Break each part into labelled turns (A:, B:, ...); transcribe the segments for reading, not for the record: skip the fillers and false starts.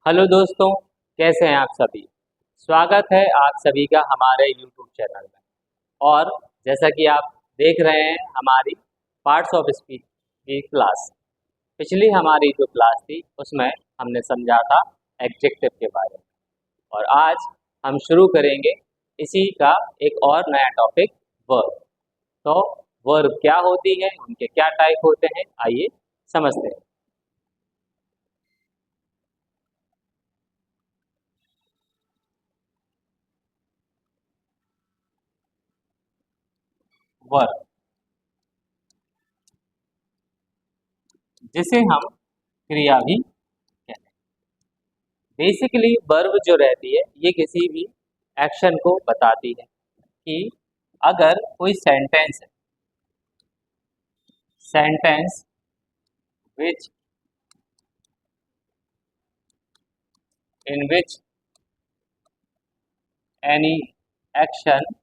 A: Hello दोस्तों, कैसे हैं आप सभी। स्वागत है आप सभी का हमारे यूट्यूब चैनल में। और जैसा कि आप देख रहे हैं हमारी पार्ट्स ऑफ स्पीच की क्लास। पिछली हमारी जो क्लास थी उसमें हमने समझा था एडजेक्टिव के बारे में, और आज हम शुरू करेंगे इसी का एक और नया टॉपिक, वर्ब। तो वर्ब क्या होती है, उनके क्या टाइप होते हैं, आइए समझते हैं। वर्ब जिसे हम क्रिया भी कहते हैं। बेसिकली वर्ब जो रहती है ये किसी भी एक्शन को बताती है कि अगर कोई सेंटेंस है, sentence which in which any action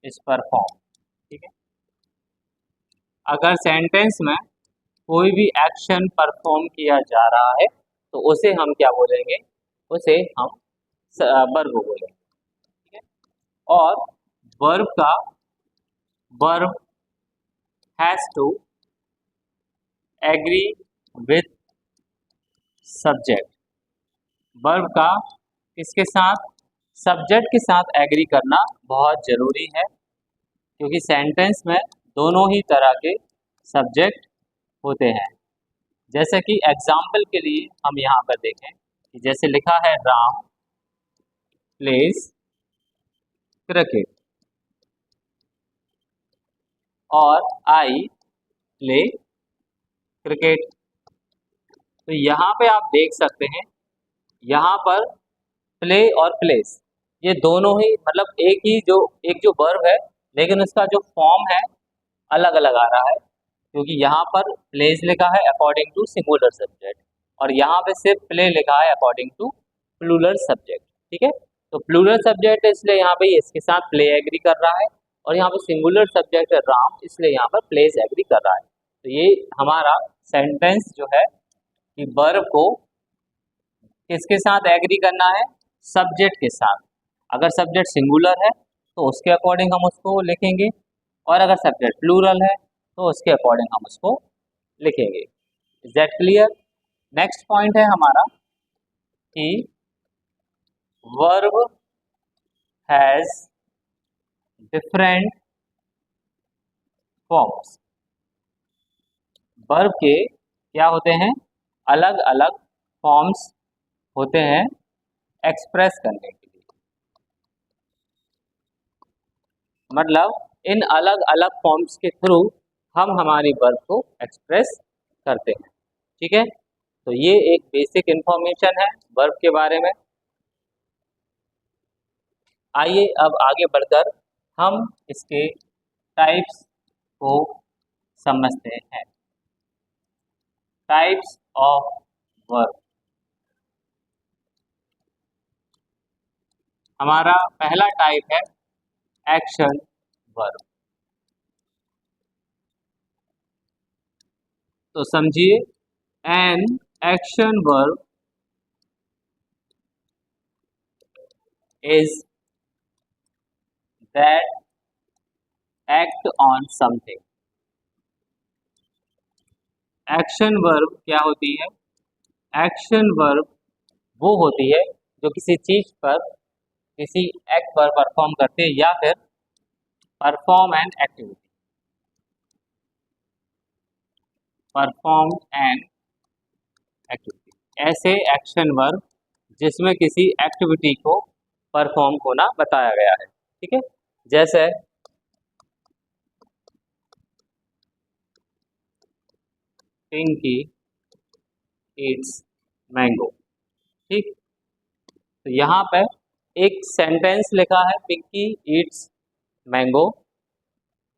A: is perform. ठीक है, अगर सेंटेंस में कोई भी एक्शन परफॉर्म किया जा रहा है तो उसे हम क्या बोलेंगे, उसे हम वर्ब बोलेंगे। ठीक है, और वर्ब का verb has to agree with subject. Verb का किसके साथ, सब्जेक्ट के साथ एग्री करना बहुत ज़रूरी है, क्योंकि सेंटेंस में दोनों ही तरह के सब्जेक्ट होते हैं। जैसे कि एग्जाम्पल के लिए हम यहाँ पर देखें कि जैसे लिखा है राम प्लेज क्रिकेट और आई प्ले क्रिकेट। तो यहाँ पे आप देख सकते हैं, यहाँ पर प्ले और प्लेस ये दोनों ही मतलब एक जो वर्ब है, लेकिन उसका जो फॉर्म है अलग अलग आ रहा है, क्योंकि यहाँ पर प्लेस लिखा है अकॉर्डिंग टू सिंगुलर सब्जेक्ट, और यहाँ पे सिर्फ प्ले लिखा है अकॉर्डिंग टू प्लूरल सब्जेक्ट। ठीक है, तो प्लूरल सब्जेक्ट है इसलिए यहाँ पे इसके साथ प्ले एग्री कर रहा है, और यहाँ पे सिंगुलर सब्जेक्ट है राम, इसलिए यहाँ पर प्लेस एग्री कर रहा है। तो ये हमारा सेंटेंस जो है कि वर्ब को किसके साथ एग्री करना है, सब्जेक्ट के साथ। अगर सब्जेक्ट सिंगुलर है तो उसके अकॉर्डिंग हम उसको लिखेंगे, और अगर सब्जेक्ट प्लूरल है तो उसके अकॉर्डिंग हम उसको लिखेंगे। Is that clear. Next point है हमारा कि verb has different forms. Verb के क्या होते हैं, अलग अलग फॉर्म्स होते हैं एक्सप्रेस करने के लिए। मतलब इन अलग अलग फॉर्म्स के थ्रू हम हमारी वर्ब को एक्सप्रेस करते हैं। ठीक है, तो ये एक बेसिक इंफॉर्मेशन है वर्ब के बारे में। आइए अब आगे बढ़कर हम इसके टाइप्स को समझते हैं। Types of verb. हमारा पहला टाइप है एक्शन वर्ब। तो समझिए, an action verb is that act on something. Action verb क्या होती है, एक्शन वर्ब वो होती है जो किसी चीज पर, किसी एक्ट पर परफॉर्म करते हैं, या फिर perform an activity, perform an activity. ऐसे एक्शन वर्ब जिसमें किसी एक्टिविटी को परफॉर्म होना बताया गया है। ठीक है, जैसे पिंकी ईट्स मैंगो। ठीक, तो यहाँ पे एक सेंटेंस लिखा है पिंकी ईट्स मैंगो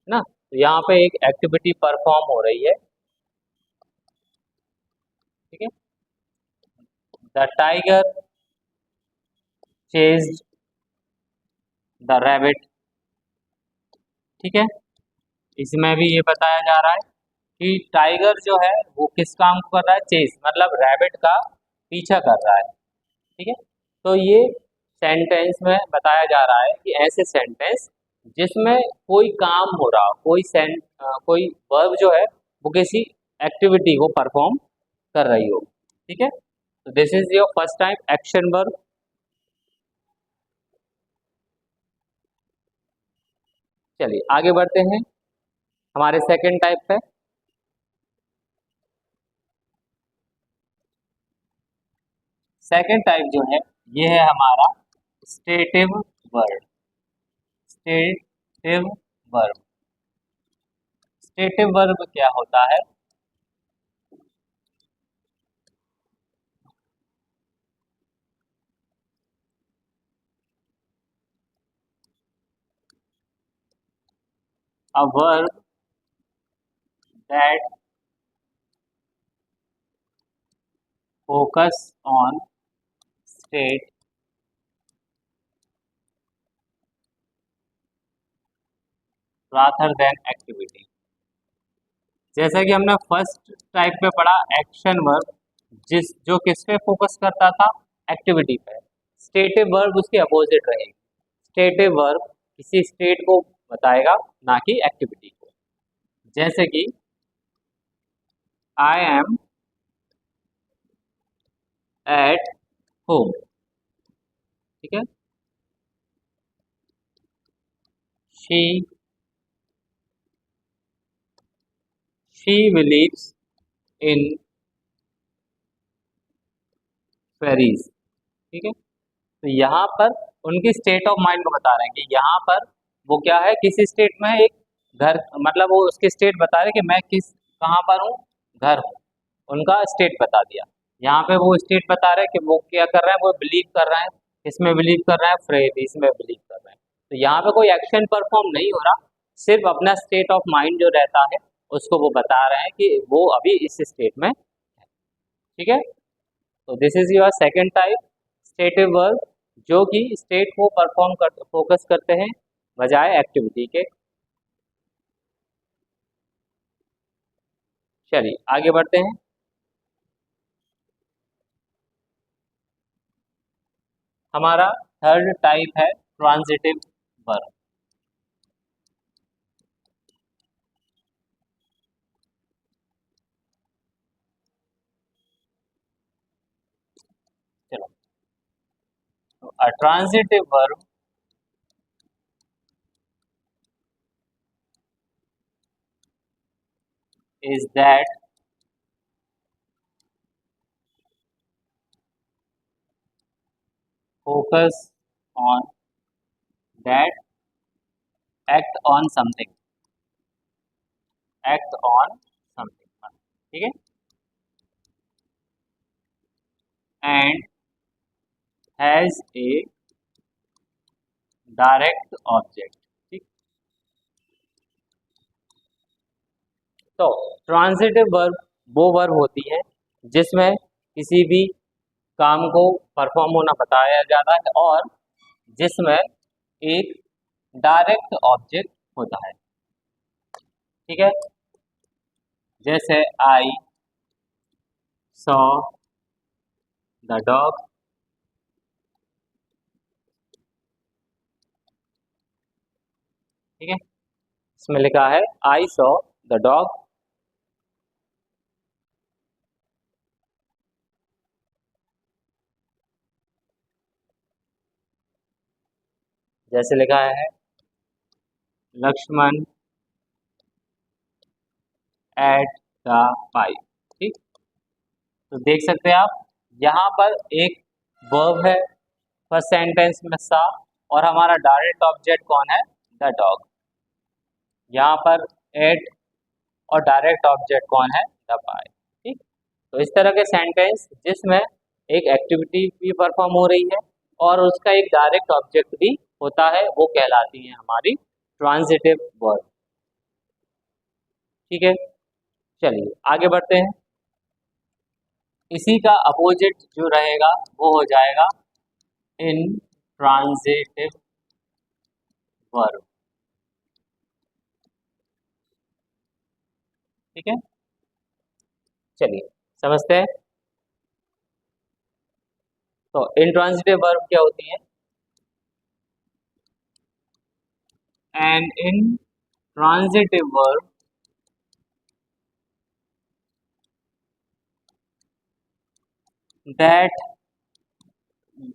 A: ना, तो यहाँ पे एक एक्टिविटी परफॉर्म हो रही है। ठीक है, the tiger chased the rabbit. ठीक है, इसमें भी ये बताया जा रहा है कि टाइगर जो है वो किस काम को कर रहा है, चेस मतलब रैबिट का पीछा कर रहा है। ठीक है, तो ये सेंटेंस में बताया जा रहा है कि ऐसे सेंटेंस जिसमें कोई काम हो रहा हो, कोई वर्ब जो है वो किसी एक्टिविटी को परफॉर्म कर रही हो। ठीक है, तो this is your first type action verb. चलिए आगे बढ़ते हैं हमारे सेकंड टाइप पे। सेकंड टाइप जो है ये है हमारा stative verb. Stative verb, stative verb क्या होता है? A verb that focus on state rather than activity। जैसा कि हमने फर्स्ट टाइप में पढ़ा एक्शन वर्ब, जिस जो किस पे फोकस करता था, एक्टिविटी पे। स्टेटिव वर्ब उसके अपोजिट रहेगी। स्टेटिव वर्ब किसी स्टेट को बताएगा, ना कि एक्टिविटी को। जैसे कि आई एम एट होम। ठीक है, she she believes in fairies. ठीक है, तो यहाँ पर उनकी स्टेट ऑफ माइंड को बता रहे हैं कि यहाँ पर वो क्या है, किसी स्टेट में एक घर, मतलब वो उसकी स्टेट बता रहे कि मैं किस कहाँ पर हूँ, घर हूँ। उनका स्टेट बता दिया। यहाँ पे वो स्टेट बता रहे हैं कि वो क्या कर रहे हैं, वो बिलीव कर रहे हैं। किसमें बिलीव कर रहे हैं? फ्रेज में बिलीव कर रहे हैं। तो यहाँ पे कोई एक्शन परफॉर्म नहीं हो रहा, सिर्फ अपना स्टेट ऑफ माइंड जो रहता है उसको वो बता रहे हैं कि वो अभी इस स्टेट में है। ठीक है, तो this is your second type stative verb, जो कि स्टेट को परफॉर्म कर फोकस करते हैं बजाय एक्टिविटी के। चलिए आगे बढ़ते हैं। हमारा थर्ड टाइप है ट्रांजिटिव वर्ब। चलो, तो a transitive verb is that focus on, that act on something, act on something। ठीक है, and has a direct object। ठीक, तो ट्रांजिटिव वर्ब वो वर्ब होती है जिसमें किसी भी काम को परफॉर्म होना बताया जाता है और जिसमें एक डायरेक्ट ऑब्जेक्ट होता है। ठीक है, जैसे आई सॉ द डॉग। ठीक है, इसमें लिखा है आई सॉ द डॉग। जैसे लिखा है लक्ष्मण एट द पाइप। ठीक, तो देख सकते हैं आप यहाँ पर एक वर्ब है फर्स्ट सेंटेंस में सा, और हमारा डायरेक्ट ऑब्जेक्ट कौन है? The dog. यहाँ पर एट और डायरेक्ट ऑब्जेक्ट कौन है? The pipe. ठीक, तो इस तरह के सेंटेंस जिसमें एक एक्टिविटी भी परफॉर्म हो रही है और उसका एक डायरेक्ट ऑब्जेक्ट भी होता है, वो कहलाती है हमारी ट्रांजिटिव वर्ब। ठीक है, चलिए आगे बढ़ते हैं। इसी का अपोजिट जो रहेगा वो हो जाएगा इन ट्रांजिटिव वर्ब। ठीक है, चलिए समझते हैं। तो इंट्रांजिटिव वर्ब क्या होती है? An intransitive verb that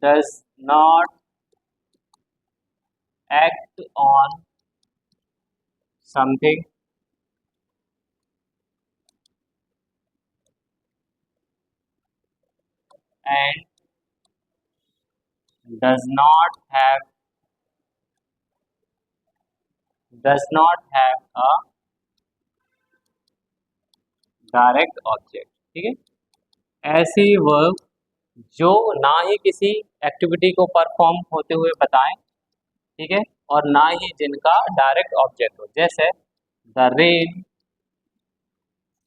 A: does not act on something and does not have a direct object. ठीक है, ऐसी वर्ब जो ना ही किसी एक्टिविटी को परफॉर्म होते हुए बताएं, ठीक है, और ना ही जिनका डायरेक्ट ऑब्जेक्ट हो, जैसे द रेन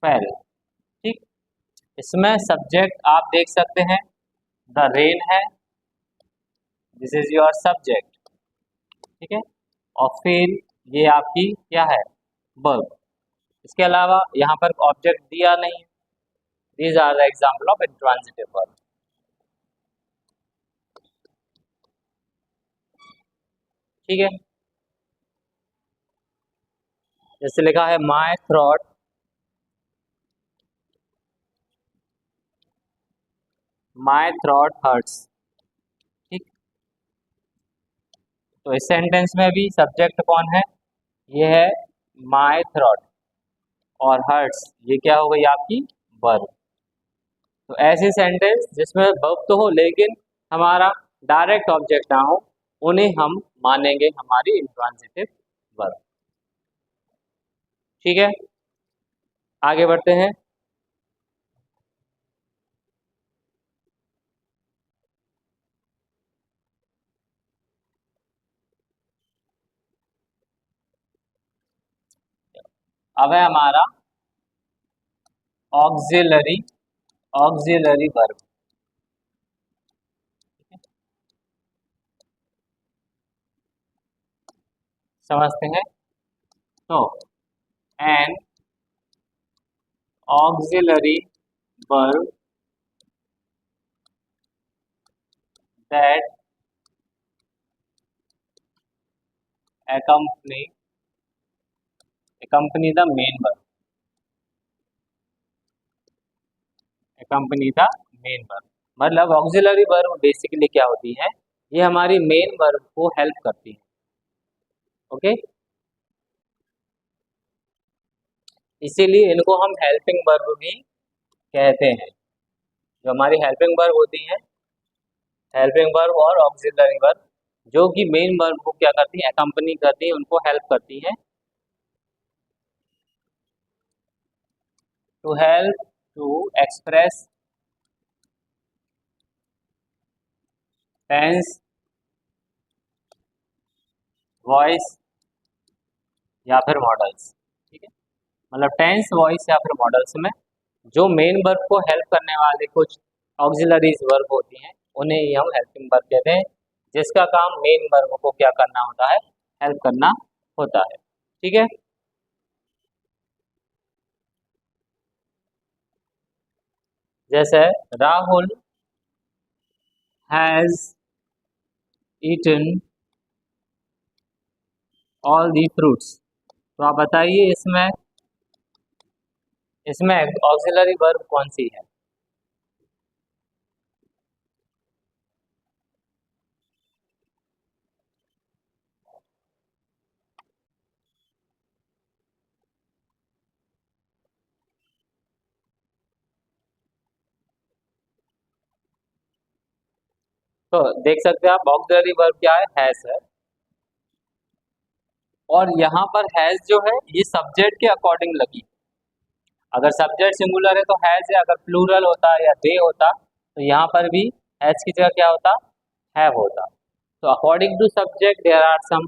A: फेल। ठीक, इसमें सब्जेक्ट आप देख सकते हैं, द रेन है, दिस इज योर सब्जेक्ट। ठीक है, और फिर ये आपकी क्या है, वर्ब। इसके अलावा यहाँ पर ऑब्जेक्ट दिया नहीं है। These are the example of intransitive verb. ठीक है, जैसे लिखा है my throat, my throat hurts. ठीक, तो इस सेंटेंस में भी सब्जेक्ट कौन है, ये है माई थ्रॉट, और हर्ट्स ये क्या हो गई आपकी वर्ब। तो ऐसे सेंटेंस जिसमें वर्ब तो हो लेकिन हमारा डायरेक्ट ऑब्जेक्ट ना हो, उन्हें हम मानेंगे हमारी इंट्रांजिटिव वर्ब। ठीक है, आगे बढ़ते हैं। अब है हमारा ऑक्सिलरी वर्ब। समझते हैं। तो N auxiliary verb that accompany the main verb, accompany the main verb. मतलब ऑक्सिलरी वर्ब बेसिकली क्या होती है, ये हमारी मेन वर्ब को हेल्प करती है। ओके, इसीलिए इनको हम हेल्पिंग वर्ब भी कहते हैं। जो हमारी हेल्पिंग वर्ब होती है, हेल्पिंग वर्ब और ऑक्सिलरी वर्ब, जो कि मेन वर्ब को क्या करती है, अकम्पनी करती है, उनको हेल्प करती है। To help to express tense, voice या फिर मॉडल्स। ठीक है, मतलब टेंस, वॉइस या फिर मॉडल्स में जो मेन वर्ब को हेल्प करने वाले कुछ ऑक्सिलरीज वर्ब होती हैं, उन्हें ही हम हेल्पिंग वर्ब कहते हैं, जिसका काम मेन वर्ब को क्या करना होता है, हेल्प करना होता है। ठीक है, जैसे Rahul has eaten all the fruits. तो आप बताइए इसमें इसमें ऑक्सिलरी वर्ब कौन सी है? तो देख सकते हैं आप, ऑक्सिलरी वर्ब क्या है, हैज है। और यहाँ पर हैज जो है ये सब्जेक्ट के अकॉर्डिंग लगी। अगर सब्जेक्ट सिंगुलर है तो हैज है, अगर प्लूरल होता या दे होता तो यहाँ पर भी हैज की जगह क्या होता, हैव होता। तो according to subject there are some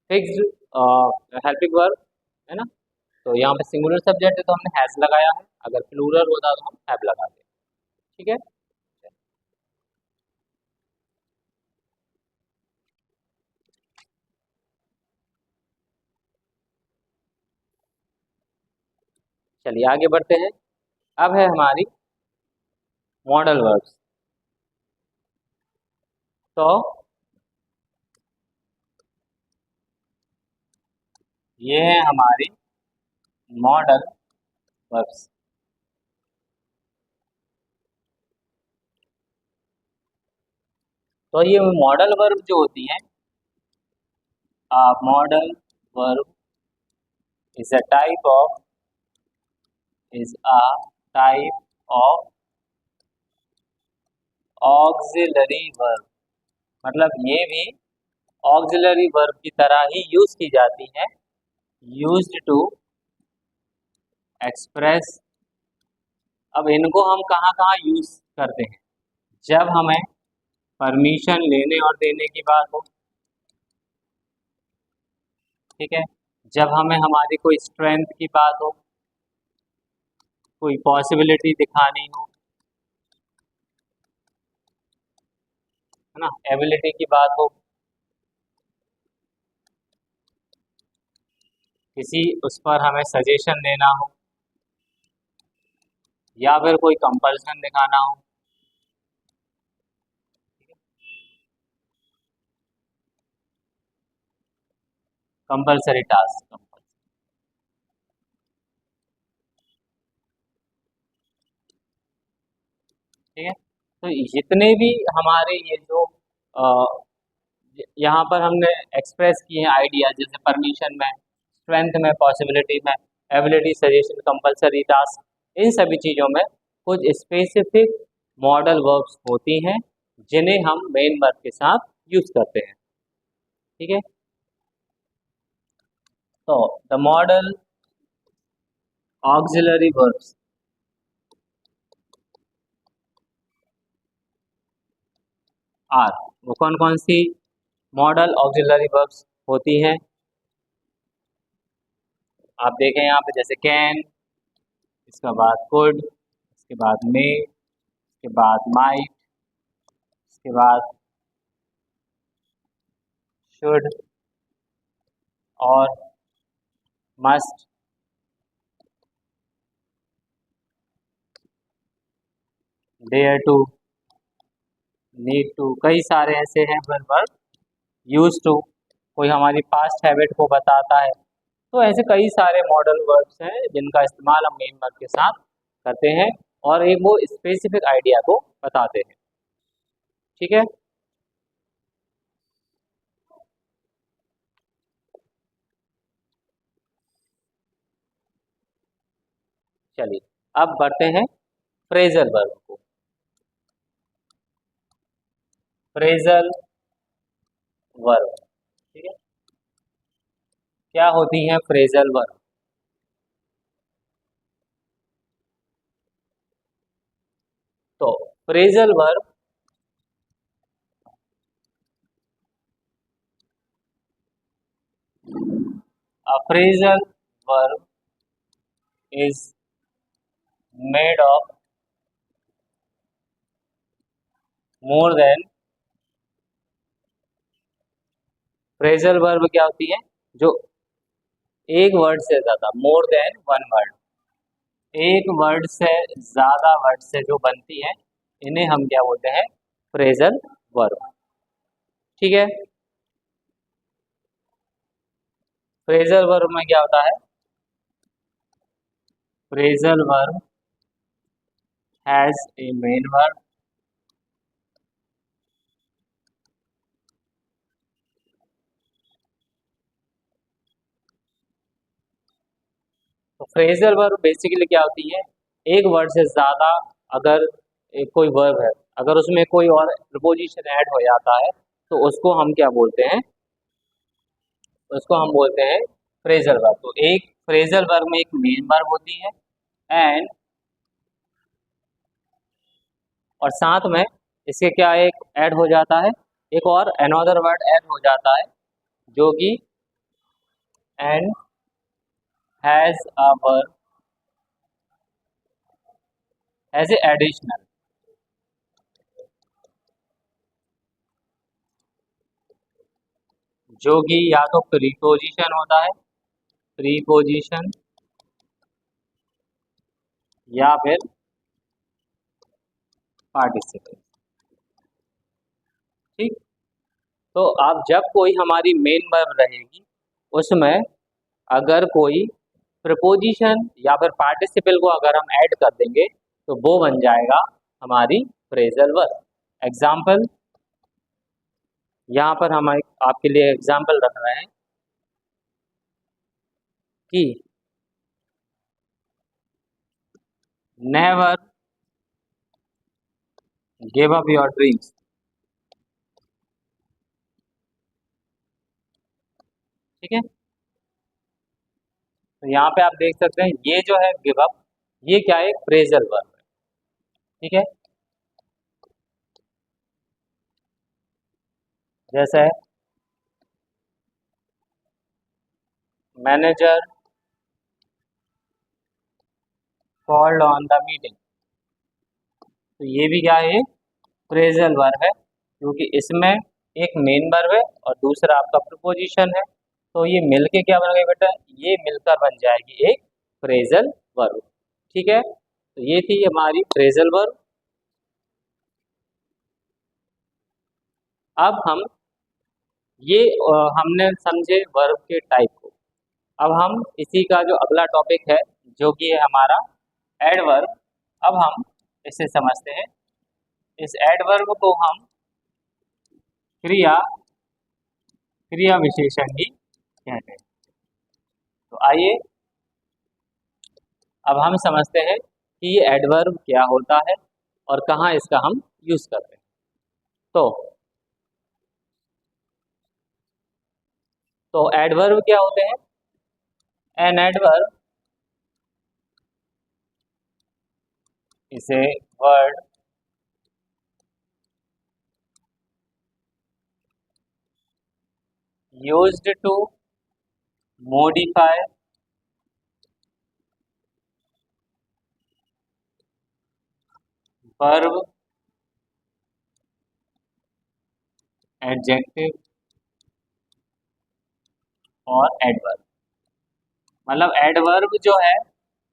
A: fixed helping verb, है ना। तो यहाँ पे सिंगुलर सब्जेक्ट है तो हमने हैज लगाया है, अगर प्लूरल होता तो हम हैव लगाते। ठीक है, चलिए आगे बढ़ते हैं। अब है हमारी मॉडल वर्ब्स। तो ये है हमारी मॉडल वर्ब्स। तो ये मॉडल वर्ब जो होती हैं, modal verb is a type of is a type of auxiliary verb। मतलब ये भी auxiliary verb की तरह ही यूज की जाती है, used to express। अब इनको हम कहाँ कहाँ यूज करते हैं? जब हमें परमिशन लेने और देने की बात हो, ठीक है, जब हमें हमारी कोई स्ट्रेंथ की बात हो, कोई पॉसिबिलिटी दिखानी हो, है ना, एबिलिटी की बात हो, किसी उस पर हमें सजेशन देना हो, या फिर कोई कंपल्सन दिखाना हो। कंपल्सरी टास्क, ठीक है। तो जितने भी हमारे ये जो यहाँ पर हमने एक्सप्रेस किए हैं आइडिया, जैसे परमिशन में, स्ट्रेंथ में, पॉसिबिलिटी में, एबिलिटी, सजेशन, कंपल्सरी टास्क, इन सभी चीज़ों में कुछ स्पेसिफिक मॉडल वर्ब्स होती हैं जिन्हें हम मेन वर्ब के साथ यूज करते हैं, ठीक है। तो the modal auxiliary verbs are, वो कौन कौन सी मॉडल ऑक्सिलरी वर्ब्स होती हैं? आप देखें यहाँ पे, जैसे कैन, इसके बाद कुड, इसके बाद मे, इसके बाद माइट, इसके बाद शुड और must, dare to, need to, कई सारे ऐसे हैं वर्ब। यूज टू, कोई हमारी पास्ट हैबिट को बताता है। तो ऐसे कई सारे मॉडल वर्ब्स हैं जिनका इस्तेमाल हम मेन वर्ब के साथ करते हैं और एक वो स्पेसिफिक आइडिया को बताते हैं, ठीक है। चलिए अब बढ़ते हैं फ्रेजल वर्ब को। फ्रेजल वर्ब, ठीक है, क्या होती है फ्रेजल वर्ब? तो phrasal verb a phrasal verb is made of more than, phrasal verb क्या होती है? जो एक वर्ड से ज्यादा, मोर देन वन वर्ड, एक वर्ड से ज्यादा वर्ड से जो बनती है, इन्हें हम क्या बोलते हैं? फ्रेजल वर्ब, ठीक है। फ्रेजल वर्ब में क्या होता है? Phrasal verb has a main verb, तो फ्रेजल वर्ब बेसिकली क्या होती है? एक वर्ड से ज्यादा अगर एक कोई वर्ब है, अगर उसमें कोई और प्रपोजिशन ऐड हो जाता है, तो उसको हम क्या बोलते हैं? उसको हम बोलते हैं फ्रेजल वर्ब। तो एक फ्रेजल वर्ब में एक मेन वर्ब होती है, एंड और साथ में इसके क्या एक ऐड हो जाता है, एक और अनदर वर्ड ऐड हो जाता है, जो कि and has a verb as a additional, जो कि या तो प्रीपोजिशन होता है, प्रीपोजिशन, या फिर पार्टिसिपल। ठीक। तो अब जब कोई हमारी मेन वर्ब रहेगी उसमें अगर कोई प्रपोजिशन या फिर पार्टिसिपल को अगर हम ऐड कर देंगे तो वो बन जाएगा हमारी फ्रेजल वर्ब। एग्जाम्पल, यहाँ पर हम आपके लिए एग्जाम्पल रख रहे हैं कि never give up your dreams. ठीक है, तो यहाँ पे आप देख सकते हैं ये जो है गिव अप, ये क्या है, फ्रेजल वर्ब है। ठीक है, जैसे manager called on the meeting, तो ये भी क्या है, फ्रेजल वर्ब है, क्योंकि इसमें एक मेन वर्ब है और दूसरा आपका प्रपोजिशन है, तो ये मिलके क्या बन गया बेटा, ये मिलकर बन जाएगी एक फ्रेजल वर्ब। ठीक है, तो ये थी हमारी फ्रेजल वर्ब। अब हम ये हमने समझे वर्ब के टाइप को। अब हम इसी का जो अगला टॉपिक है जो कि है हमारा एडवर्ब, अब हम इसे समझते हैं। इस एडवर्ब को हम क्रिया क्रिया विशेषण ही कहते हैं। तो आइए अब हम समझते हैं कि ये एडवर्ब क्या होता है और कहाँ इसका हम यूज करते हैं। तो एडवर्ब क्या होते हैं? An adverb is a word used to modify verb, adjective और एडवर्ब। मतलब एडवर्ब जो है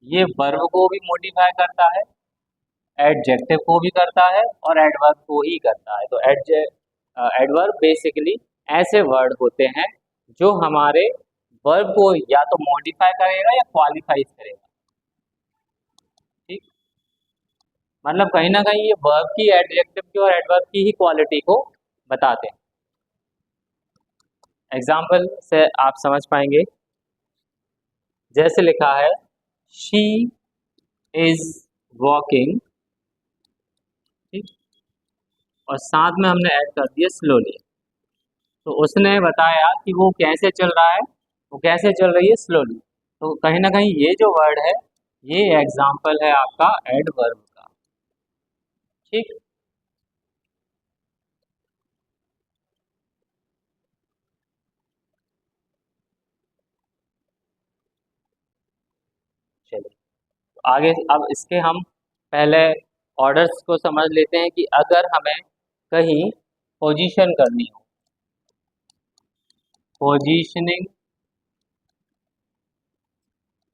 A: ये वर्ब को भी मॉडिफाई करता है, एडजेक्टिव को भी करता है और एडवर्ब को ही करता है। तो एडवर्ब बेसिकली ऐसे वर्ड होते हैं जो हमारे वर्ब को या तो मॉडिफाई करेगा या क्वालिफाई करेगा। ठीक, मतलब कहीं ना कहीं ये वर्ब की, एडजेक्टिव की और एडवर्ब की ही क्वालिटी को बताते हैं। एग्जाम्पल से आप समझ पाएंगे, जैसे लिखा है शी इज वॉकिंग, ठीक, और साथ में हमने ऐड कर दिया स्लोली। तो उसने बताया कि वो कैसे चल रहा है, वो कैसे चल रही है, स्लोली। तो कहीं ना कहीं ये जो वर्ड है ये एग्जाम्पल है आपका एडवर्ब का। ठीक, चलिए तो आगे अब इसके हम पहले ऑर्डर्स को समझ लेते हैं कि अगर हमें कहीं पोजीशन करनी हो, positioning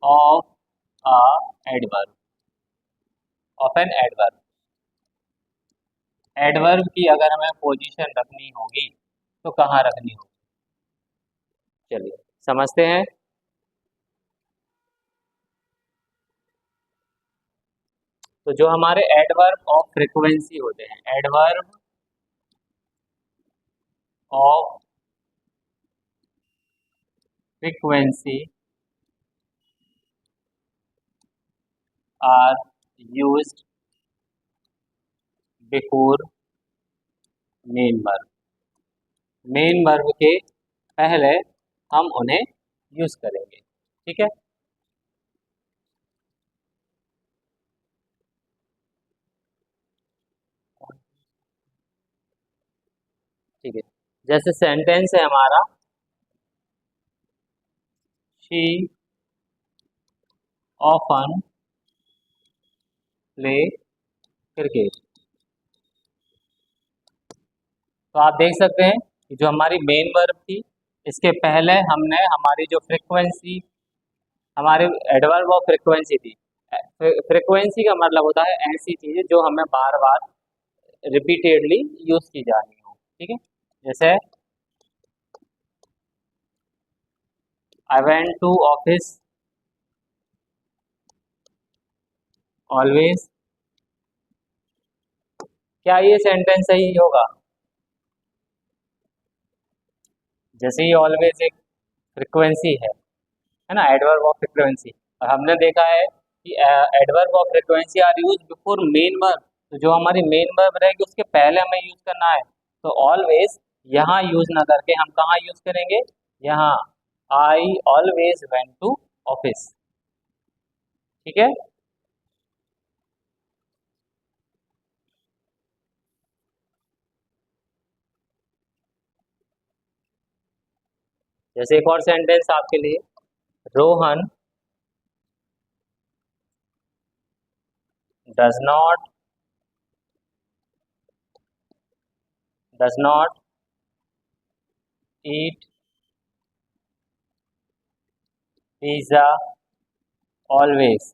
A: of a adverb, of an adverb, adverb की अगर हमें पोजीशन रखनी होगी तो कहाँ रखनी होगी, चलिए समझते हैं। तो जो हमारे एडवर्ब ऑफ फ्रीक्वेंसी होते हैं, adverb of frequency are used before main verb, main verb के पहले हम उन्हें यूज करेंगे। ठीक है, ठीक है, जैसे सेंटेंस है हमारा शी ऑफन प्ले क्रिकेट, तो आप देख सकते हैं कि जो हमारी मेन वर्ब थी इसके पहले हमने हमारी जो फ्रीक्वेंसी, हमारे एडवर्ब ऑफ फ्रीक्वेंसी थी, फ्रिक्वेंसी का मतलब होता है ऐसी चीजें जो हमें बार बार रिपीटेडली यूज की जानी हो, ठीक है। जैसे I went to office always. क्या ये सेंटेंस सही होगा? जैसे ये ऑलवेज एक फ्रिक्वेंसी है ना, एडवर्ब ऑफ फ्रिक्वेंसी। और हमने देखा है कि adverb of frequency are use before main verb. तो जो हमारी मेन वर्ब रहेगी उसके पहले हमें यूज करना है। तो ऑलवेज यहाँ यूज ना करके हम कहाँ यूज करेंगे? यहाँ, I always went to office, ठीक है। जैसे एक और सेंटेंस आपके लिए, Rohan does not eat pizza always,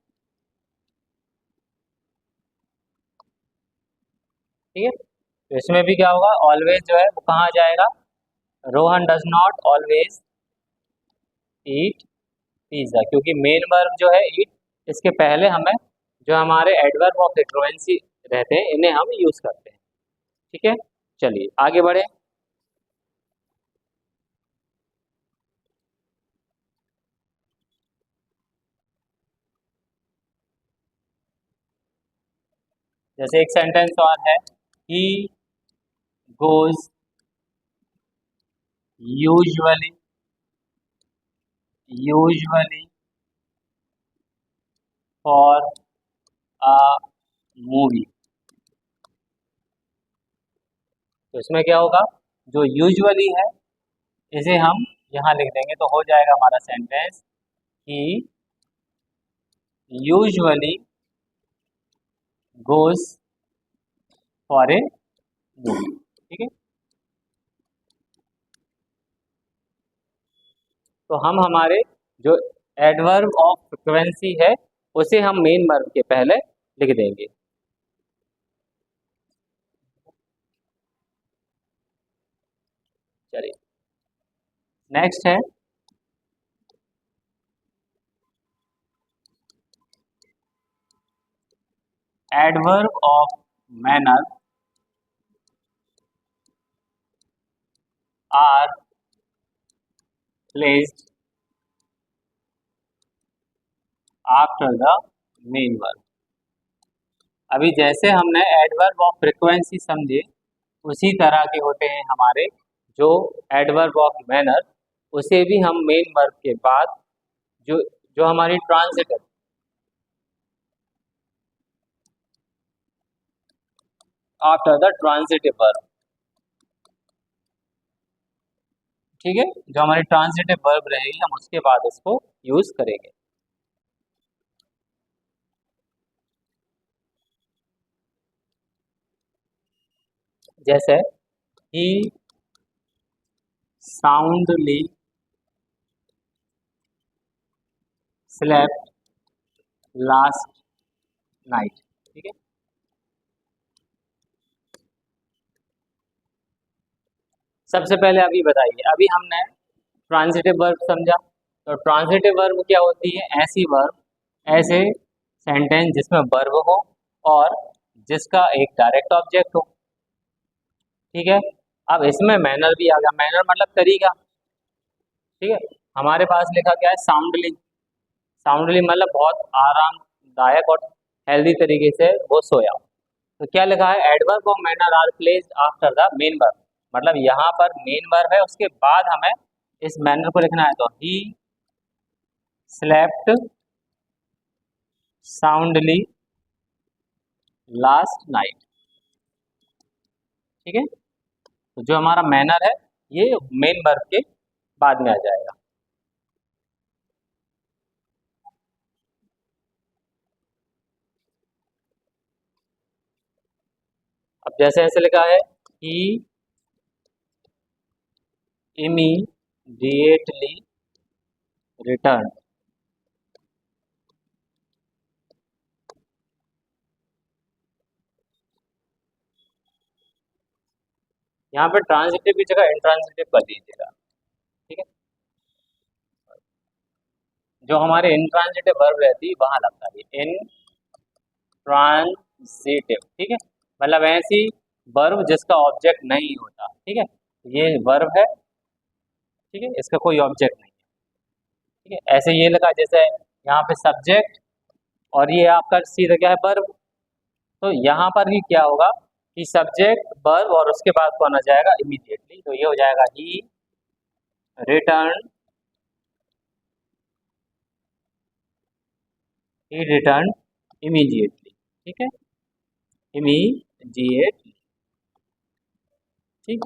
A: ठीक है। तो इसमें भी क्या होगा, ऑलवेज जो है वो कहाँ जाएगा? Rohan does not always eat pizza, क्योंकि मेन वर्ब जो है ईट, इसके पहले हमें जो हमारे एडवर्ब ऑफ फ्रीक्वेंसी रहते हैं इन्हें हम यूज करते हैं, ठीक है। चलिए आगे बढ़े। जैसे एक सेंटेंस और है, he goes usually usually for a movie. तो इसमें क्या होगा, जो यूजुअली है इसे हम यहाँ लिख देंगे तो हो जाएगा हमारा sentence, he usually goes for a movie, ठीक है। तो हम हमारे जो एडवर्ब ऑफ फ्रिक्वेंसी है उसे हम मेन वर्ब के पहले लिख देंगे। चलिए नेक्स्ट है, adverb of manner are placed after the main verb. अभी जैसे हमने एडवर्ब ऑफ फ्रिक्वेंसी समझे उसी तरह के होते हैं हमारे जो एडवर्ब ऑफ मैनर, उसे भी हम मेन वर्ब के बाद जो जो हमारी transitive after the transitive verb, ठीक है, जो हमारी ट्रांजिटिव वर्ब रहेगी हम उसके बाद इसको यूज करेंगे। जैसे ही साउंडली स्लेप्ट लास्ट नाइट, ठीक है। सबसे पहले अभी बताइए, अभी हमने ट्रांजिटिव वर्ब समझा। तो ट्रांजिटिव वर्ब क्या होती है? ऐसी वर्ब, ऐसे सेंटेंस जिसमें वर्ब हो और जिसका एक डायरेक्ट ऑब्जेक्ट हो, ठीक है। अब इसमें मैनर भी आ गया, मैनर मतलब तरीका, ठीक है। हमारे पास लिखा क्या है? साउंडली। साउंडली मतलब बहुत आरामदायक और हेल्दी तरीके से वो सोया। तो क्या लिखा है? Adverb of manner are placed after the main verb, मतलब यहाँ पर मेन वर्ब है उसके बाद हमें इस मैनर को लिखना है। तो he slept soundly last night, ठीक है। तो जो हमारा मैनर है ये मेन वर्ब के बाद में आ जाएगा। अब जैसे ऐसे लिखा है, ही immediately रिटर्न, यहाँ पे ट्रांजिटिव की जगह इंट्रांजिटिव कर दीजिएगा, ठीक है। जो हमारे इंट्रांजिटिव वर्ब रहती है वहां लगता है इंट्रांजिटिव, ठीक है। मतलब ऐसी वर्ब जिसका ऑब्जेक्ट नहीं होता, ठीक है। ये वर्ब है, ठीक है, इसका कोई ऑब्जेक्ट नहीं है, ठीक है। ऐसे ये लगा जैसे यहाँ पे सब्जेक्ट और ये आपका सीधा क्या है, वर्ब। तो यहाँ पर भी क्या होगा कि सब्जेक्ट वर्ब और उसके बाद कौन आ जाएगा, इमीडिएटली। तो ये हो जाएगा he return, he return immediately, ठीक है, इमीडिएटली, ठीक।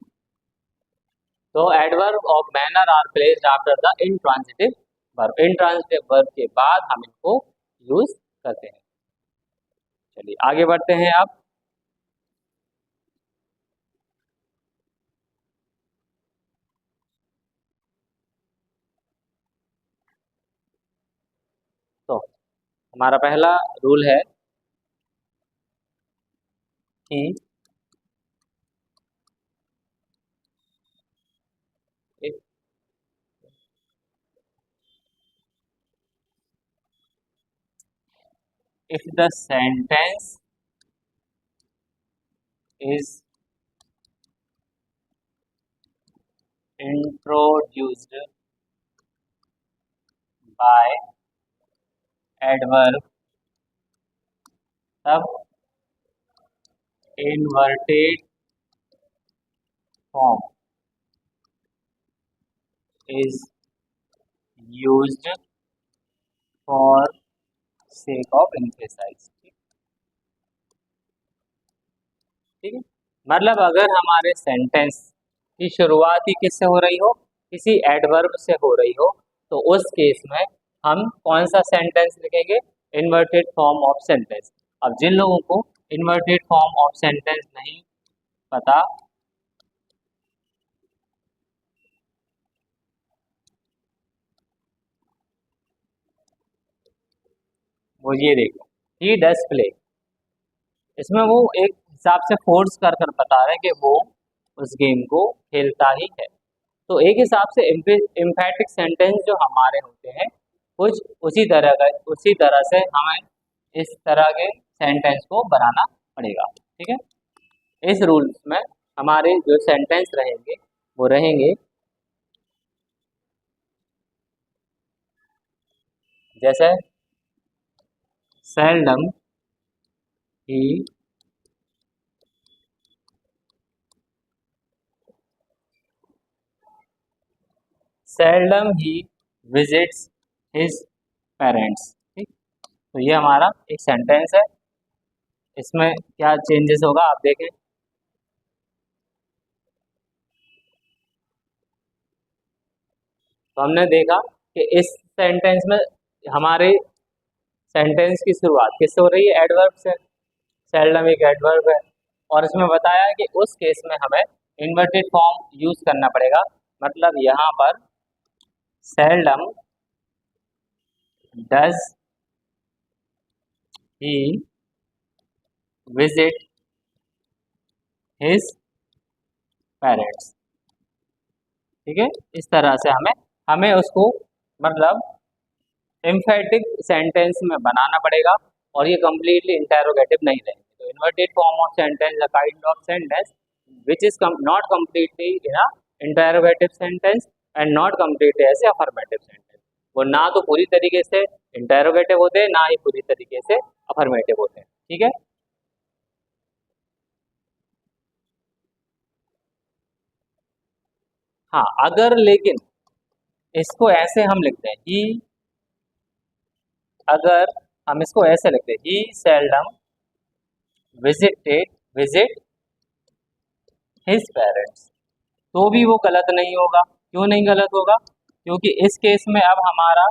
A: तो adverb of manner are placed after the intransitive verb. Intransitive verb के बाद हम इनको यूज करते हैं। चलिए आगे बढ़ते हैं अब। तो हमारा पहला रूल है कि if if the sentence is introduced by adverb, तब inverted form is used for sake of emphasize, ठीक है। मतलब अगर हमारे सेंटेंस की शुरुआत ही किससे हो रही हो, किसी एडवर्ब से हो रही हो, तो उस केस में हम कौन सा सेंटेंस लिखेंगे, इन्वर्टेड फॉर्म ऑफ सेंटेंस। अब जिन लोगों को इन्वर्टेड फॉर्म ऑफ सेंटेंस नहीं पता, वो ये देखो, ही डज प्ले, इसमें वो एक हिसाब से फोर्स कर कर बता रहे हैं कि वो उस गेम को खेलता ही है। तो एक हिसाब से एम्फेटिक सेंटेंस जो हमारे होते हैं कुछ उसी तरह से हमें इस तरह के सेंटेंस को बनाना पड़ेगा, ठीक है। इस रूल्स में हमारे जो सेंटेंस रहेंगे वो रहेंगे जैसे सेल्डम ही विजिट्स हिज पेरेंट्स, ठीक। तो ये हमारा एक सेंटेंस है, इसमें क्या चेंजेस होगा आप देखें। तो हमने देखा कि इस सेंटेंस में हमारे सेंटेंस की शुरुआत किससे हो रही है, एडवर्ब से। सेल्डम एक एडवर्ब है और इसमें बताया है कि उस केस में हमें इन्वर्टेड फॉर्म यूज करना पड़ेगा। मतलब यहाँ पर seldom does he visit his parents, ठीक है। इस तरह से हमें हमें उसको मतलब एम्फेटिक सेंटेंस में बनाना पड़ेगा और ये कम्प्लीटली इंटेरोगेटिव नहीं रहेंगे। तो inverted form of sentence a kind of sentence which is not completely in a interrogative sentence and not completely as a affirmative sentence. वो ना तो पूरी तरीके से इंटेरोगेटिव होते हैं, ना ही पूरी तरीके से अफर्मेटिव होते हैं, ठीक है। हाँ, अगर लेकिन इसको ऐसे हम लिखते हैं ही, अगर हम इसको ऐसे लिखते हैं ही सेल्डम विजिट हिज पेरेंट्स, तो भी वो गलत नहीं होगा। क्यों नहीं गलत होगा, क्योंकि इस केस में अब हमारा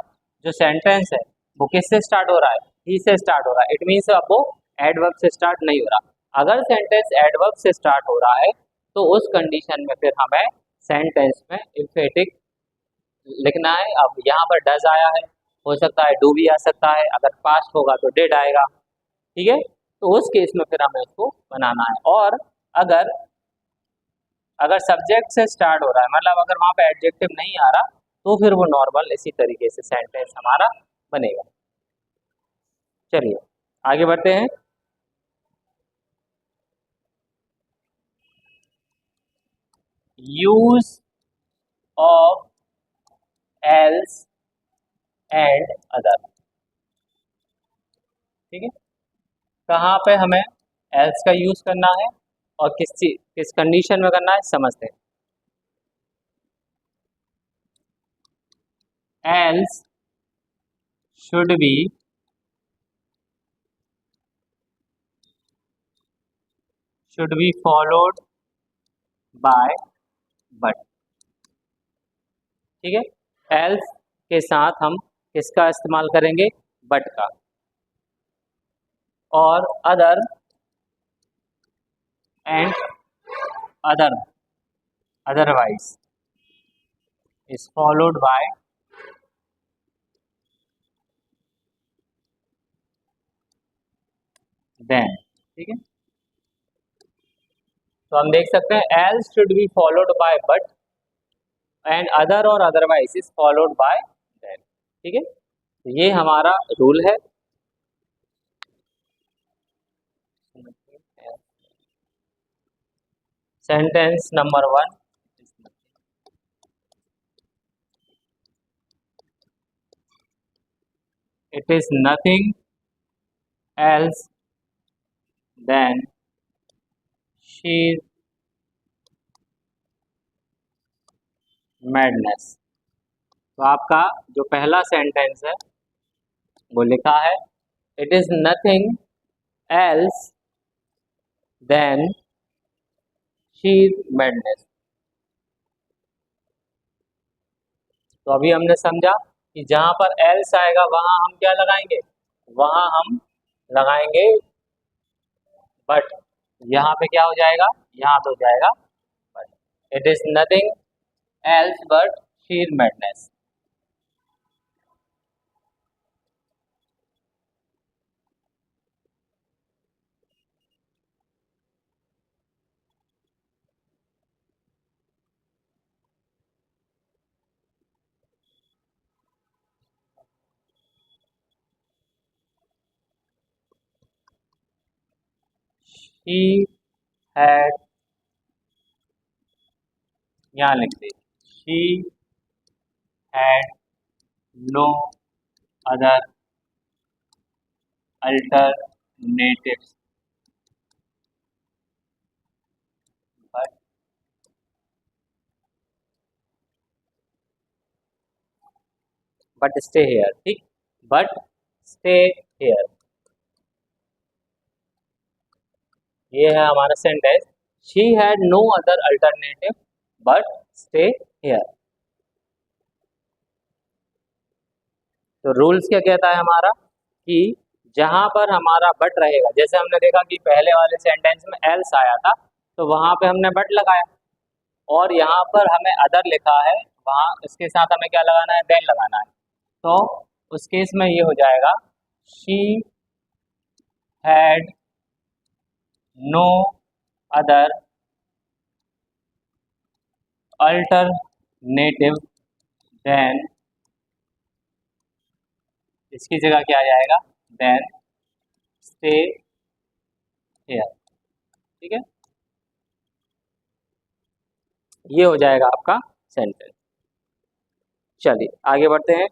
A: जो सेंटेंस है वो किससे स्टार्ट हो रहा है, ही से स्टार्ट हो रहा है। इट मीन्स अब वो एडवर्ब से स्टार्ट नहीं हो रहा। अगर सेंटेंस एडवर्ब से स्टार्ट हो रहा है तो उस कंडीशन में फिर हमें सेंटेंस में इम्फेटिक लिखना है। अब यहाँ पर डज आया है, हो सकता है डू भी आ सकता है, अगर पास्ट होगा तो डिड आएगा, ठीक है। तो उस केस में फिर हमें उसको बनाना है। और अगर अगर सब्जेक्ट से स्टार्ट हो रहा है, मतलब अगर वहां पे एडजेक्टिव नहीं आ रहा, तो फिर वो नॉर्मल इसी तरीके से सेंटेंस हमारा बनेगा। चलिए आगे बढ़ते हैं। Use of else and other. ठीक है, कहाँ पे हमें एल्स का यूज करना है और किस कंडीशन में करना है समझते हैं। Else should be followed by but. ठीक है, एल्स के साथ हम किसका इस्तेमाल करेंगे, बट का। और other end other otherwise is followed by then. ठीक है, तो हम देख सकते हैं else should be followed by but end other or otherwise is followed by then. ठीक है, तो ये हमारा रूल है। Sentence number 1, it is nothing else than sheer madness। तो आपका जो पहला सेंटेंस है वो लिखा है, it is nothing else than sheer madness. तो अभी हमने समझा कि जहां पर एल्स आएगा वहां हम क्या लगाएंगे, वहां हम लगाएंगे बट। यहाँ पे क्या हो जाएगा, यहाँ पे हो जाएगा but. It is nothing else but sheer madness. She had, यहाँ लिख दे, she had no other alternatives but stay here। ठीक, but stay here, ये है हमारा sentence. She had no other alternative but stay here. तो रूल्स क्या कहता है हमारा, कि जहां पर हमारा बट रहेगा, जैसे हमने देखा कि पहले वाले सेंटेंस में एल्स आया था तो वहां पे हमने बट लगाया, और यहाँ पर हमें अदर लिखा है, वहां इसके साथ हमें क्या लगाना है, देन लगाना है। तो उस केस में ये हो जाएगा, she had no other alternative than, इसकी जगह क्या आ जाएगा, देन स्टे हियर। ठीक है, ये हो जाएगा आपका सेंटेंस। चलिए आगे बढ़ते हैं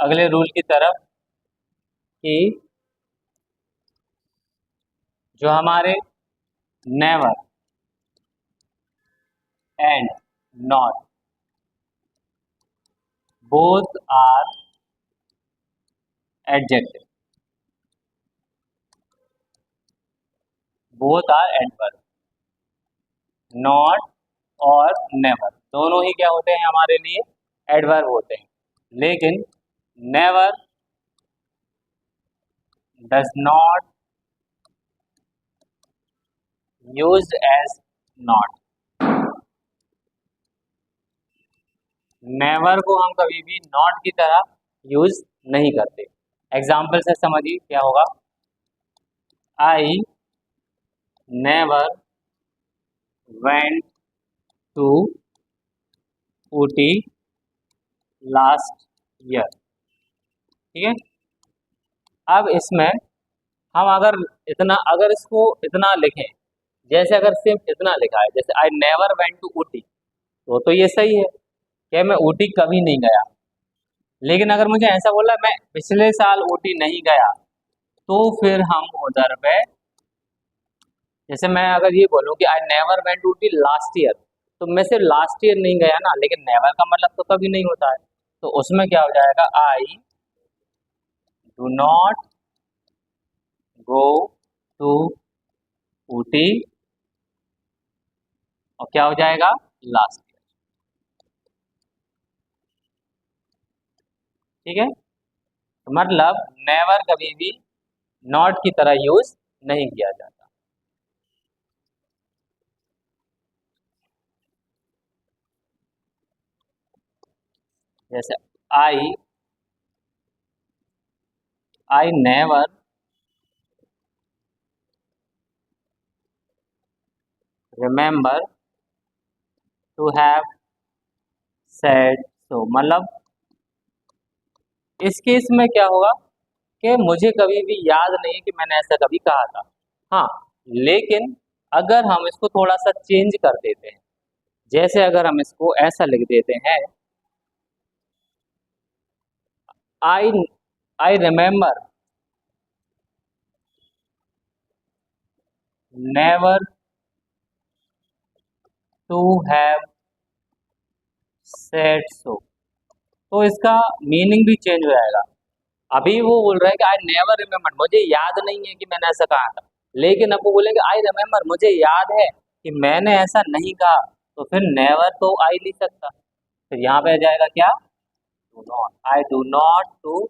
A: अगले रूल की तरफ, कि जो हमारे never and not both are adjective, both are adverb. Not और नेवर दोनों ही क्या होते हैं हमारे लिए, एडवर्ब होते हैं। लेकिन never does not used as not. Never को हम कभी भी नॉट की तरह यूज नहीं करते। एग्जाम्पल से समझिए क्या होगा, I never went to Ooty last year. ठीक है। अब इसमें हम अगर इसको इतना लिखें, जैसे अगर सिर्फ इतना लिखा है, जैसे I never went to Ooty, तो ये सही है कि मैं ऊटी कभी नहीं गया। लेकिन अगर मुझे ऐसा बोला मैं पिछले साल ऊटी नहीं गया, तो फिर हम उधर पे, जैसे मैं अगर ये बोलूं कि I never went to Ooty last year, तो मैं सिर्फ लास्ट ईयर नहीं गया ना, लेकिन नेवर का मतलब तो कभी नहीं होता है। तो उसमें क्या हो जाएगा, I do not go to Ooty, और क्या हो जाएगा, लास्ट ईयर। ठीक है। तो मतलब नेवर कभी भी नॉट की तरह यूज नहीं किया जाता। जैसे I I never remember to have said so, मतलब इस केस में क्या होगा कि मुझे कभी भी याद नहीं है कि मैंने ऐसा कभी कहा था। हाँ, लेकिन अगर हम इसको थोड़ा सा चेंज कर देते हैं, जैसे अगर हम इसको ऐसा लिख देते हैं, I I remember never to have said so, तो इसका मीनिंग भी चेंज हो जाएगा। अभी वो बोल रहा है कि आई नेवर रिमेम्बर, मुझे याद नहीं है कि मैंने ऐसा कहा था, लेकिन अब वो बोलेंगे आई रिमेम्बर, मुझे याद है कि मैंने ऐसा नहीं कहा, तो फिर नेवर तो आ ही नहीं सकता। फिर यहाँ पे आ जाएगा क्या, do not, I do not to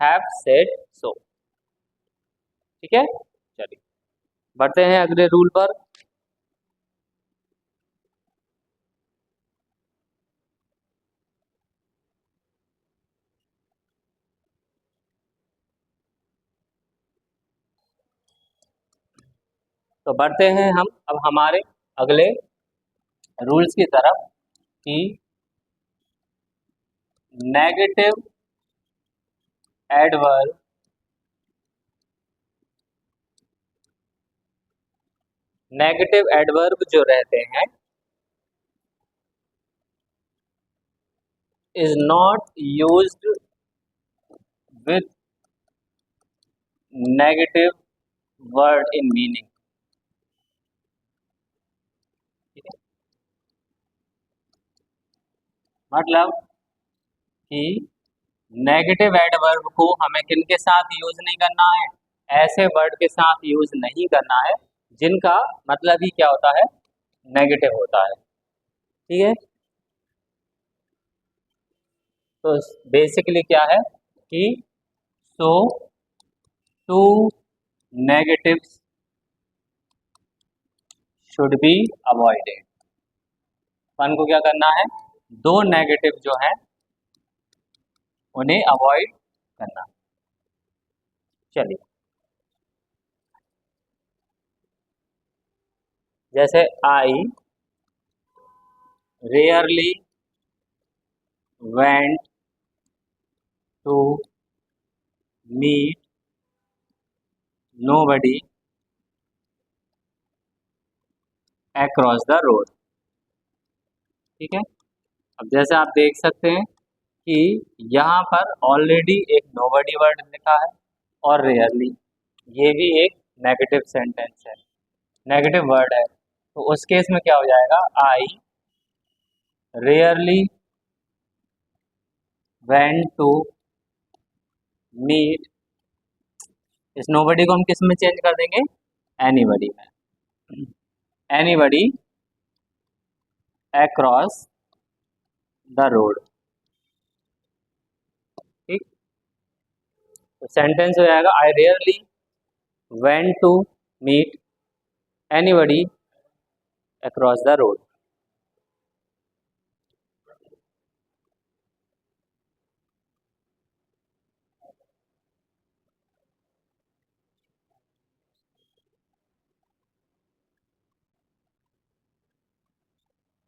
A: have said so. ठीक है, चलिए बढ़ते हैं अगले रूल पर। तो बढ़ते हैं हम अब हमारे अगले रूल्स की तरफ, कि नेगेटिव एडवर्ब नेगेटिव एडवर्ब जो रहते हैं is not used with negative word in meaning. ठीक है, मतलब कि नेगेटिव एडवर्ब को हमें किन के साथ यूज नहीं करना है, ऐसे वर्ड के साथ यूज नहीं करना है जिनका मतलब ही क्या होता है, नेगेटिव होता है। ठीक है। तो बेसिकली क्या है कि so two negatives should be avoided, अपन को क्या करना है, दो नेगेटिव जो है उन्हें अवॉइड करना। चलिए, जैसे I rarely went to meet nobody across the road. ठीक है। अब जैसे आप देख सकते हैं कि यहाँ पर ऑलरेडी एक नोबडी वर्ड लिखा है, और रेयरली, ये भी एक नेगेटिव सेंटेंस है, नेगेटिव वर्ड है। तो उस केस में क्या हो जाएगा, I rarely went to meet, इस नोबडी को हम किस में चेंज कर देंगे, एनीबडी में, एनीबडी अक्रॉस द रोड। ठीक। तो सेंटेंस हो जाएगा I rarely went to meet anybody across the road.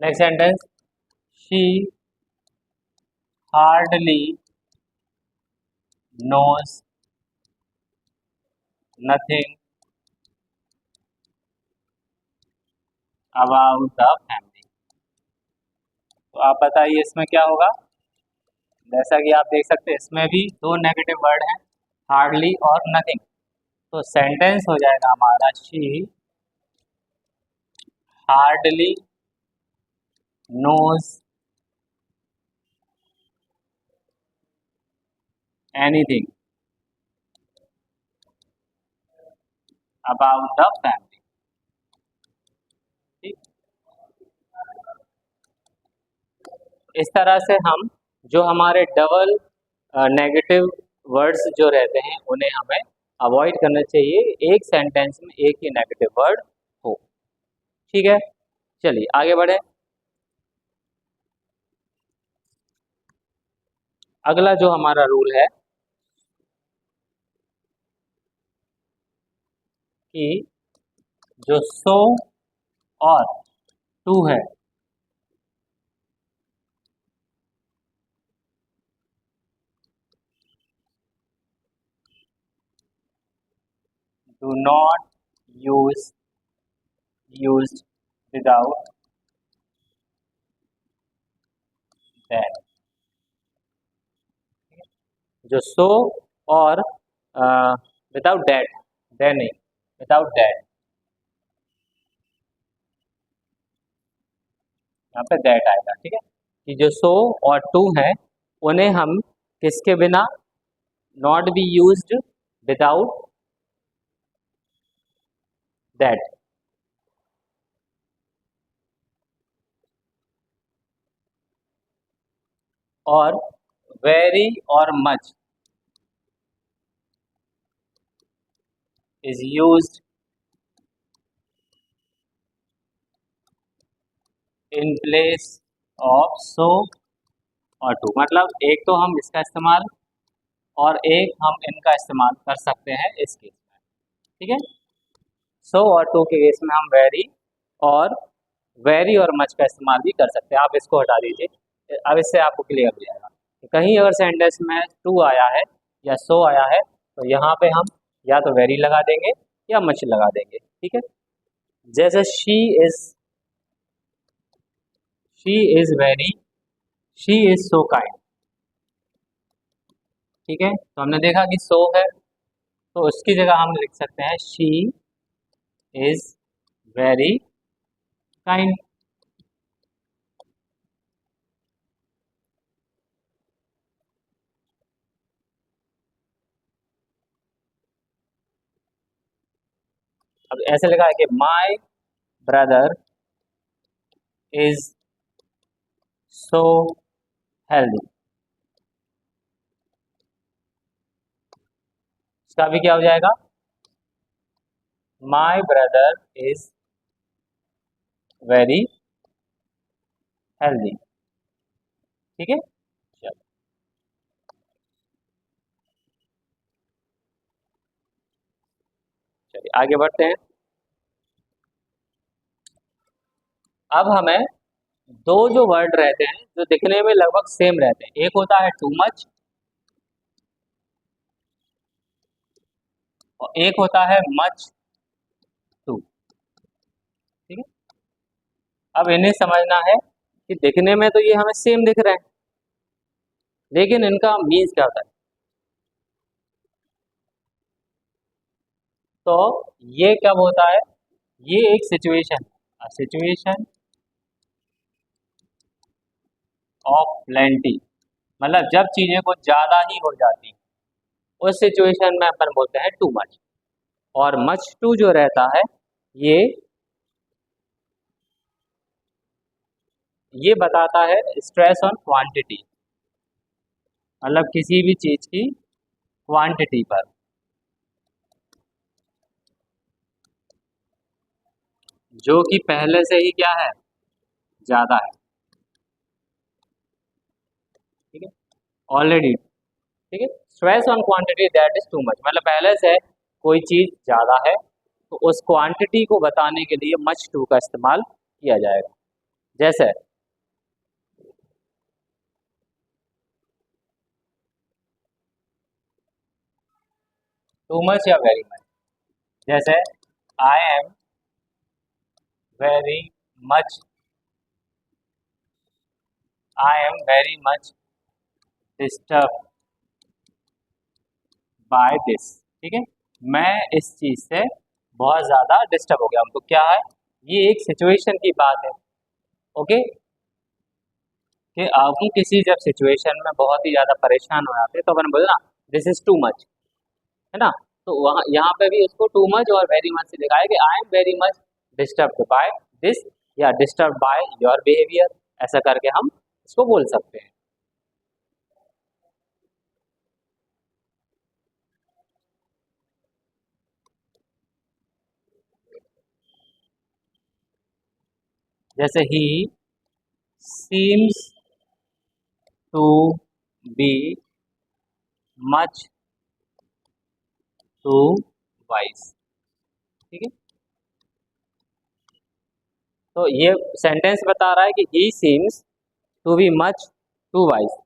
A: Next sentence, she hardly knows nothing about the family. तो आप बताइए इसमें क्या होगा। जैसा कि आप देख सकते हैं इसमें भी दो नेगेटिव वर्ड हैं, हार्डली और नथिंग। तो सेंटेंस हो जाएगा हमारा, she hardly knows anything about the family. ठीक, इस तरह से हम जो हमारे डबल नेगेटिव वर्ड्स जो रहते हैं उन्हें हमें अवॉइड करना चाहिए, एक सेंटेंस में एक ही नेगेटिव वर्ड हो। ठीक है, चलिए आगे बढ़े। अगला जो हमारा रूल है कि जो सो और टू है, do not use without that. जो सो और विदाउट दैट, देन नहीं, विदाउट दैट, यहाँ पे दैट आएगा। ठीक है, कि जो सो और टू है उन्हें हम किसके बिना, not be used without that. और वेरी और much is used in place of so और टू। मतलब एक तो हम इसका इस्तेमाल और एक हम इनका इस्तेमाल कर सकते हैं इस केस में। ठीक है, सो और टू के केस में हम वेरी और मच का इस्तेमाल भी कर सकते हैं। आप इसको हटा दीजिए, अब इससे आपको क्लियर हो जाएगा। कहीं अगर सेंटेंस में टू आया है या सो आया है तो यहाँ पे हम या तो वेरी लगा देंगे या मच लगा देंगे। ठीक है, जैसे she is very, she is so kind. ठीक है, तो हमने देखा कि सो है तो उसकी जगह हम लिख सकते हैं शी इज वेरी काइंड। अब ऐसे लिखा है कि my brother is so healthy. इसका भी क्या हो जाएगा, my brother is very healthy. ठीक है, चलो चलिए आगे बढ़ते हैं। अब हमें दो जो वर्ड रहते हैं जो दिखने में लगभग सेम रहते हैं, एक होता है टू मच और एक होता है मच टू। ठीक है, अब इन्हें समझना है कि दिखने में तो ये हमें सेम दिख रहे हैं लेकिन इनका मीन्स क्या होता है। तो ये कब होता है, ये एक सिचुएशन ऑफ प्लेंटी, मतलब जब चीजें कुछ ज्यादा ही हो जाती उस सिचुएशन में अपन बोलते हैं टू मच। और मच टू जो रहता है ये ये बताता है स्ट्रेस ऑन क्वांटिटी, मतलब किसी भी चीज की क्वांटिटी पर, जो कि पहले से ही क्या है, ज्यादा है। ठीक है, ऑलरेडी। ठीक है, stress on quantity that is too much, मतलब पहले से कोई चीज ज्यादा है तो उस क्वांटिटी को बताने के लिए मच टू का इस्तेमाल किया जाएगा। जैसे टू मच या वेरी मच। जैसे आई am very much, I am very much disturb by this. ठीक है, मैं इस चीज से बहुत ज्यादा डिस्टर्ब हो गया हूं। तो क्या है, ये एक सिचुएशन की बात है। ओके, कि हम किसी जब सिचुएशन में बहुत ही ज्यादा परेशान हो जाते हैं तो अपन बोले ना दिस इज टू मच, है ना। तो वहाँ यहाँ पे भी उसको टू मच और वेरी मच से लिखा है कि I am very much disturbed by this या डिस्टर्ब बाय योर बिहेवियर, ऐसा करके हम इसको बोल सकते हैं। जैसे he seems to be much too wise. ठीक है, तो ये सेंटेंस बता रहा है कि he seems to be much too wise.